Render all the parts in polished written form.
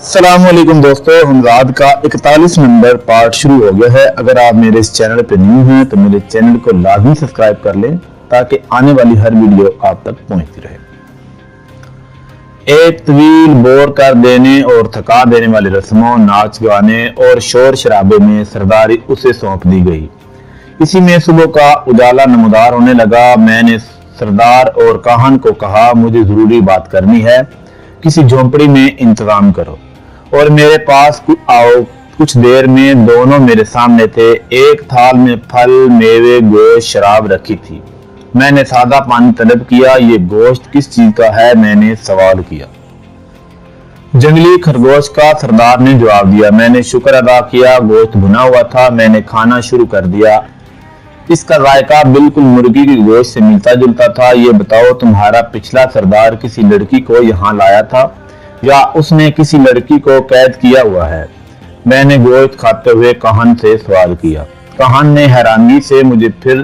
अस्सलामुअलैकुम दोस्तों, हमजाद का 41 नंबर पार्ट शुरू हो गया है। अगर आप मेरे इस चैनल पे न्यू हैं तो मेरे चैनल को लाजमी सब्सक्राइब कर लें ताकि आने वाली हर वीडियो आप तक पहुंचती रहे। एक तवील बोर कर देने और थका देने वाली रस्मों, नाच गाने और शोर शराबे में सरदारी उसे सौंप दी गई। इसी में सुबह का उजाला नमदार होने लगा। मैंने सरदार और काहन को कहा, मुझे जरूरी बात करनी है, किसी झोंपड़ी में इंतजाम करो और मेरे पास आओ। कुछ देर में दोनों मेरे सामने थे। एक थाल में फल, मेवे, गोश्त, शराब रखी थी। मैंने सादा पानी तलब किया। ये गोश्त किस चीज का है? मैंने सवाल किया। जंगली खरगोश का, सरदार ने जवाब दिया। मैंने शुक्र अदा किया। गोश्त भुना हुआ था। मैंने खाना शुरू कर दिया। इसका जायका बिल्कुल मुर्गी की गोश्त से मिलता जुलता था। ये बताओ, तुम्हारा पिछला सरदार किसी लड़की को यहाँ लाया था या उसने किसी लड़की को कैद किया हुआ है? मैंने गोश्त खाते हुए काहन से सवाल किया। काहन ने हैरानी से मुझे फिर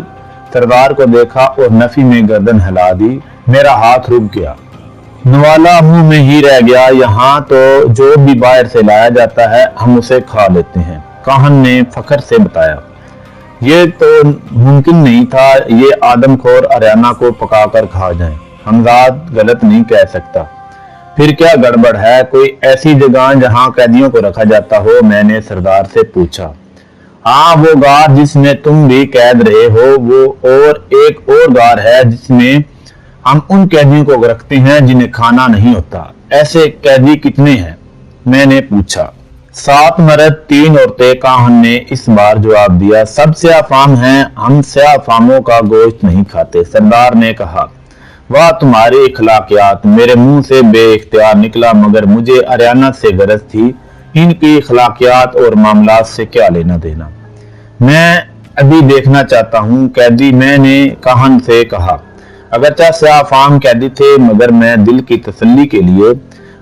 सरदार को देखा और नफी में गर्दन हिला दी। मेरा हाथ रुक गया, नवाला मुंह में ही रह गया। यहाँ तो जो भी बाहर से लाया जाता है हम उसे खा लेते हैं, काहन ने फखर से बताया। ये तो मुमकिन नहीं था, ये आदमखोर अरियाना को पकाकर खा जाएं। हमजाद गलत नहीं कह सकता। फिर क्या गड़बड़ है? कोई ऐसी जगह जहां कैदियों को रखा जाता हो? मैंने सरदार से पूछा। हाँ, वो गार जिसमें तुम भी कैद रहे हो, वो और एक और गार है जिसमें हम उन कैदियों को रखते हैं जिन्हें खाना नहीं होता। ऐसे कैदी कितने हैं? मैंने पूछा। 7 मर्द 3 औरतें, काहन ने इस बार जवाब दिया। सब स्याफाम हैं, हम स्याफामों का गोश्त नहीं खाते। सरदार ने कहा, वाह तुम्हारी इखलाकियात। मेरे मुंह से बेइख्तियार निकला, मगर मुझे अरियाना से गरज थी। इनकी इखलाकियात और मामलात से क्या लेना देना? मैं अभी देखना चाहता हूँ कैदी, मैंने काहन से कहा। अगरचे स्याफाम कैदी थे, मगर मैं दिल की तसल्ली के लिए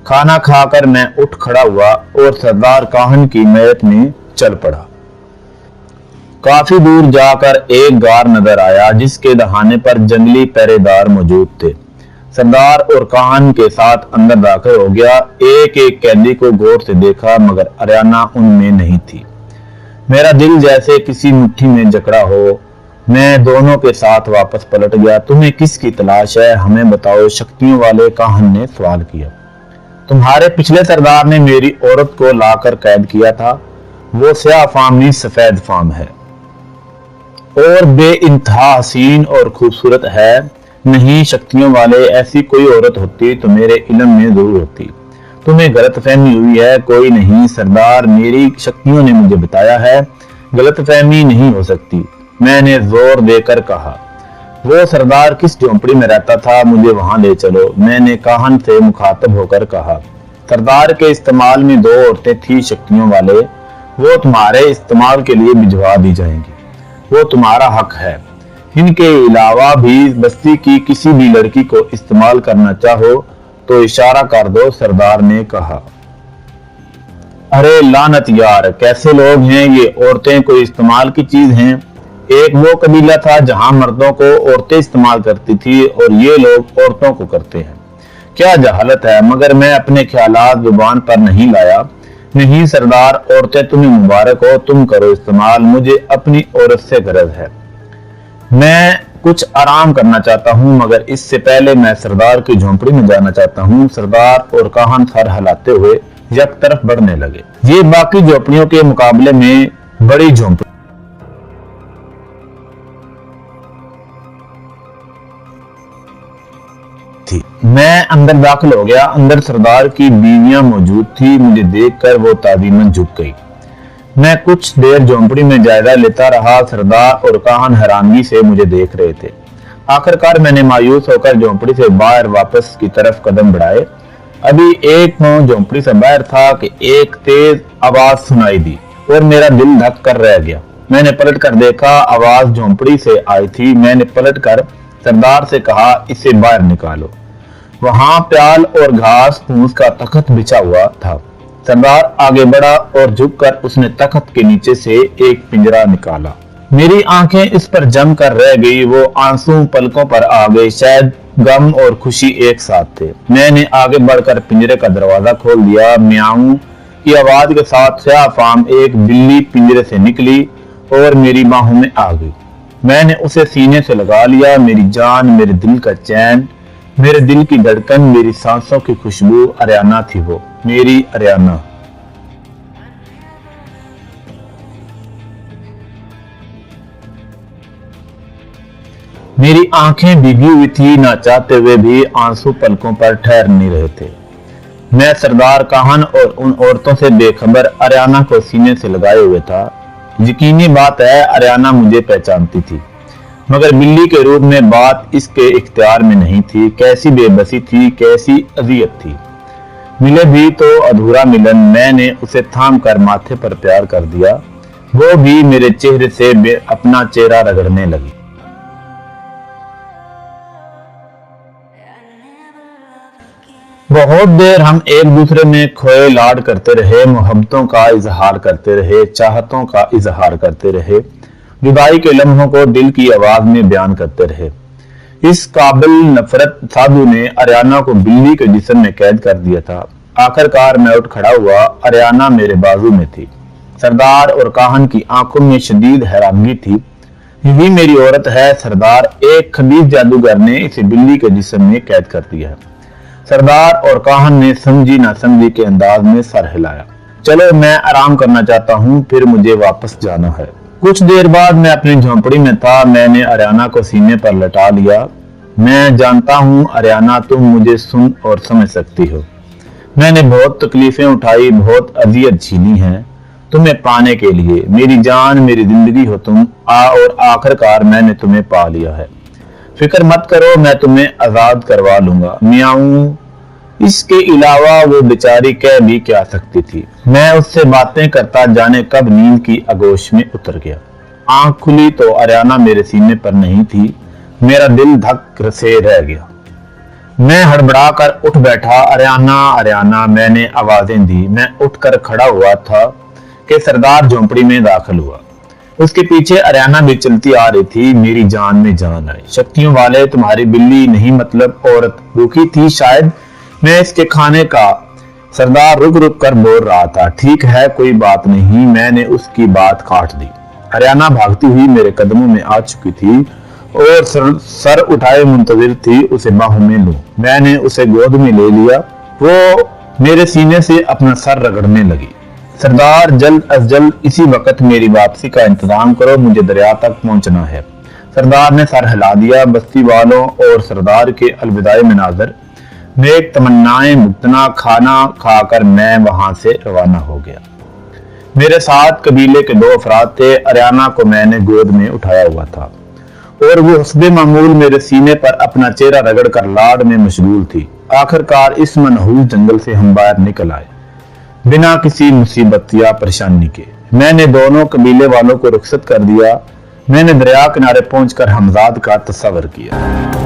खाना खाकर मैं उठ खड़ा हुआ और सरदार काहन की मदद में चल पड़ा। काफी दूर जाकर एक गार नजर आया जिसके दहाने पर जंगली पहरेदार मौजूद थे। सरदार और काहन के साथ अंदर दाखिल हो गया। एक एक कैदी को गौर से देखा, मगर अरियाना उनमें नहीं थी। मेरा दिल जैसे किसी मुट्ठी में जकड़ा हो। मैं दोनों के साथ वापस पलट गया। तुम्हें किसकी तलाश है? हमें बताओ, शक्तियों वाले काहन ने सवाल किया। तुम्हारे पिछले सरदार ने मेरी औरत को लाकर कैद किया था। वो स्याह फाम नहीं, सफेद फाम है और बेइंतहा हसीन और खूबसूरत है। नहीं शक्तियों वाले, ऐसी कोई औरत होती तो मेरे इल्म में जरूर होती। तुम्हें गलतफहमी हुई है। कोई नहीं सरदार, मेरी शक्तियों ने मुझे बताया है। गलतफहमी नहीं हो सकती, मैंने जोर देकर कहा। वो सरदार किस झोंपड़ी में रहता था? मुझे वहां ले चलो, मैंने काहन से मुखातब होकर कहा। सरदार के इस्तेमाल में 2 औरतें थी शक्तियों वाले। वो तुम्हारे इस्तेमाल के लिए भिजवा दी जाएंगी, वो तुम्हारा हक है। इनके अलावा भी बस्ती की किसी भी लड़की को इस्तेमाल करना चाहो तो इशारा कर दो, सरदार ने कहा। अरे लानत यार, कैसे लोग हैं ये? औरतें कोई इस्तेमाल की चीज हैं? एक वो कबीला था जहां मर्दों को औरतें इस्तेमाल करती थी और ये लोग औरतों को करते हैं। क्या जहालत है, मगर मैं अपने ख्यालात जुबान पर नहीं लाया। नहीं सरदार, औरतें तुम्हें मुबारक हो, तुम करो इस्तेमाल। मुझे अपनी औरत से गरज है। मैं कुछ आराम करना चाहता हूँ, मगर इससे पहले मैं सरदार की झोंपड़ी में जाना चाहता हूँ। सरदार और काहन सर हिलाते हुए एक तरफ बढ़ने लगे। ये बाकी झोंपड़ियों के मुकाबले में बड़ी झोंपड़ी थी। मैं अंदर दाखिल हो गया। अंदर सरदार की बीवियां मौजूद थी। मुझे देखकर वो तादीमन झुक गई। मैं कुछ देर झोंपड़ी में जायजा लेता रहा। सरदार और काहन हैरानगी से मुझे देख रहे थे। आखिरकार मैंने मायूस होकर झोंपड़ी से बाहर वापस की तरफ कदम बढ़ाए। अभी एक पांव झोंपड़ी से बाहर था कि एक तेज आवाज सुनाई दी और मेरा दिल धक कर रह गया। मैंने पलट कर देखा, आवाज झोंपड़ी से आई थी। मैंने पलट कर सरदार से कहा, इसे बाहर निकालो। वहां प्याल और घास फूस का तख्त बिछा हुआ था। सरदार आगे बढ़ा और झुककर उसने तख्त के नीचे से एक पिंजरा निकाला। मेरी आंखें इस पर जम कर रह गई। वो आंसू पलकों पर आ गए। शायद गम और खुशी एक साथ थे। मैंने आगे बढ़कर पिंजरे का दरवाजा खोल दिया। म्याऊं की आवाज के साथ स्याह फाम एक बिल्ली पिंजरे से निकली और मेरी बाहों में आ गई। मैंने उसे सीने से लगा लिया। मेरी जान, मेरे दिल का चैन, मेरे दिल की धड़कन, मेरी सांसों की खुशबू, अरियाना थी वो, मेरी अरियाना। मेरी आंखें भीगी हुई थी, ना चाहते हुए भी आंसू पलकों पर ठहर नहीं रहे थे। मैं सरदार काहन और उन औरतों से बेखबर अरियाना को सीने से लगाए हुए था। यकीनी बात है, अरियाना मुझे पहचानती थी, मगर बिल्ली के रूप में बात इसके इख्तियार में नहीं थी। कैसी बेबसी थी, कैसी अजियत थी। मिले भी तो अधूरा मिलन। मैंने उसे थाम कर माथे पर प्यार कर दिया। वो भी मेरे चेहरे से अपना चेहरा रगड़ने लगी। बहुत देर हम एक दूसरे में खोए लाड करते रहे, मोहब्बतों का इजहार करते रहे, चाहतों का इजहार करते रहे, जुदाई के लम्हों को दिल की आवाज में बयान करते रहे। इस काबिल नफरत साधु ने अरियाना को बिल्ली के जिस्म में कैद कर दिया था। आखिरकार मैं उठ खड़ा हुआ। अरियाना मेरे बाजू में थी। सरदार और काहन की आंखों में शदीद हैरानगी थी। यही मेरी औरत है सरदार, एक खबीस जादूगर ने इसे बिल्ली के जिस्म में कैद कर दिया है। सरदार और काहन ने समझी ना समझी के अंदाज में सर हिलाया। चलो, मैं आराम करना चाहता हूँ, फिर मुझे वापस जाना है। कुछ देर बाद मैं अपनी झोंपड़ी में था। मैंने अरियाना को सीने पर लटा लिया। मैं जानता हूँ अरियाना, तुम मुझे सुन और समझ सकती हो। मैंने बहुत तकलीफें उठाई, बहुत अजियत झेली हैं तुम्हें पाने के लिए। मेरी जान, मेरी जिंदगी हो तुम। और आखिरकार मैंने तुम्हें पा लिया है। फिक्र मत करो, मैं तुम्हें आजाद करवा लूंगा। म्याऊं। इसके अलावा वो बेचारी कह भी क्या सकती थी। मैं उससे बातें करता जाने कब नींद की आगोश में उतर गया। आंख खुली तो अरियाना मेरे सीने पर नहीं थी। मेरा दिल धक से रह गया। मैं हड़बड़ा कर उठ बैठा। अरियाना, अरियाना, मैंने आवाजें दी। मैं उठकर खड़ा हुआ था कि सरदार झोंपड़ी में दाखिल हुआ। उसके पीछे अरियाना भी चलती आ रही थी। मेरी जान में जान आई। शक्तियों वाले, तुम्हारी बिल्ली नहीं मतलब औरत भूखी थी शायद, मैं इसके खाने का। सरदार रुक रुक कर बोल रहा था। ठीक है, कोई बात नहीं। मैंने उसकी बात काट दी। अरियाना भागती हुई मेरे कदमों में आ चुकी थी और सर उठाए मुंतजिर थी उसे बाहों में लूं। मैंने उसे गोद में ले लिया। वो मेरे सीने से अपना सर रगड़ने लगी। सरदार, जल्द अज जल्द इसी वक्त मेरी वापसी का इंतजाम करो, मुझे दरिया तक पहुंचना है। सरदार ने सर हिला दिया। बस्ती वालों और सरदार के अलविदाई मनाजर में एक तमन्नाएं भुगतना खाना खाकर मैं वहां से रवाना हो गया। मेरे साथ कबीले के 2 अफराद थे। अरियाना को मैंने गोद में उठाया हुआ था और वो हस्बे मामूल मेरे सीने पर अपना चेहरा रगड़ कर लाड में मशगूल थी। आखिरकार इस मनहूस जंगल से हम बाहर निकल आए, बिना किसी मुसीबत या परेशानी के। मैंने दोनों कबीले वालों को रुखसत कर दिया। मैंने दरिया किनारे पहुंचकर हमजाद का तस्वर किया।